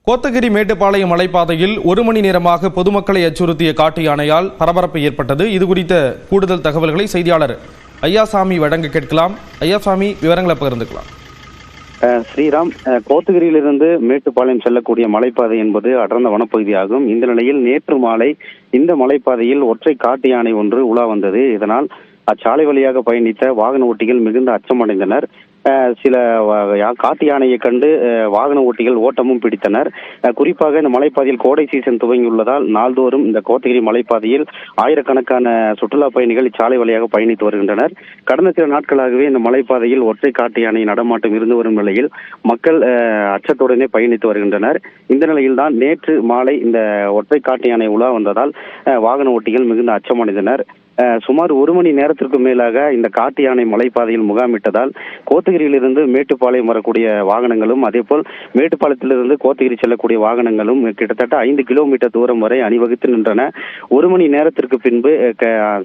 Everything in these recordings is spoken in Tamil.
கோத்தகிரி மேட்டுப்பாளையம் மலைப்பாதையில் 1 மணி நேரமாக பொதுமக்களை அச்சுறுத்திய காட்டு யானையால் பரபரப்பு ஏற்பட்டது. இது குறித்த கூடுதல் தகவல்களை செய்தியாளர் ஐயாசாமி வழங்க கேட்கலாம். ஐயாசாமி, விவரங்களை பகிர்ந்துக்கலாம். ஸ்ரீராம், கோத்தகிரியிலிருந்து மேட்டுப்பாளையம் செல்லக்கூடிய மலைப்பாதை என்பது அடர்ந்த வனப்பகுதியாகும். இந்த நிலையில் நேற்று மாலை இந்த மலைப்பாதையில் ஒற்றை காட்டு யானை ஒன்று உலா வந்தது. இதனால் அச்சாலை வழியாக பயணித்த வாகன ஓட்டிகள் மிகுந்த அச்சமடைந்தனர். சில காட்டு யானையை கண்டு வாகன ஓட்டிகள் ஓட்டமும் பிடித்தனர். குறிப்பாக இந்த மலைப்பாதையில் கோடை சீசன் துவங்கியுள்ளதால் நாள்தோறும் இந்த கோத்தகிரி மலைப்பாதையில் ஆயிரக்கணக்கான சுற்றுலா பயணிகள் இச்சாலை வழியாக பயணித்து வருகின்றனர். கடந்த சில நாட்களாகவே இந்த மலைப்பாதையில் ஒற்றை காட்டு யானை நடமாட்டம் இருந்து வரும் நிலையில் மக்கள் அச்சத்துடனே பயணித்து வருகின்றனர். இந்த நிலையில் தான் நேற்று மாலை இந்த ஒற்றை காட்டு யானை உலா வந்ததால் வாகன ஓட்டிகள் மிகுந்த அச்சமடைந்தனர். சுமார் 1 மணி நேரத்திற்கு மேலாக இந்த காட்டு யானை மலைப்பாதையில் முகாமிட்டதால் கோத்தகிரியிலிருந்து மேட்டுப்பாளையம் வரக்கூடிய வாகனங்களும் அதேபோல் மேட்டுப்பாளையத்திலிருந்து கோத்தகிரி செல்லக்கூடிய வாகனங்களும் கிட்டத்தட்ட 5 கிலோமீட்டர் தூரம் வரை அணிவகுத்து நின்றன. 1 மணி நேரத்திற்கு பின்பு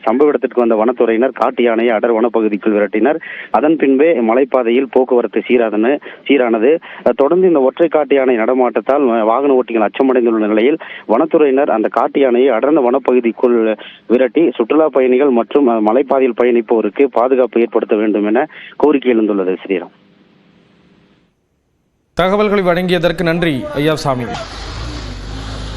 சம்பவ இடத்திற்கு வந்த வனத்துறையினர் காட்டு யானையை அடர் வனப்பகுதிக்குள் விரட்டினர். அதன் பின்பே மலைப்பாதையில் போக்குவரத்து சீரானது. தொடர்ந்து இந்த ஒற்றை காட்டு யானை நடமாட்டத்தால் வாகன ஓட்டிகள் அச்சமடைந்துள்ள நிலையில் வனத்துறையினர் அந்த காட்டு யானையை அடர்ந்த வனப்பகுதிக்குள் விரட்டி சுற்றுலா பயணிகள் மற்றும் மலைப்பாதையில் பயணிப்போருக்கு பாதுகாப்பு ஏற்படுத்த வேண்டும் என கோரிக்கை எழுந்துள்ளது. ஸ்ரீராம், தகவல்களை வழங்கியதற்கு நன்றி ஐயாசாமி.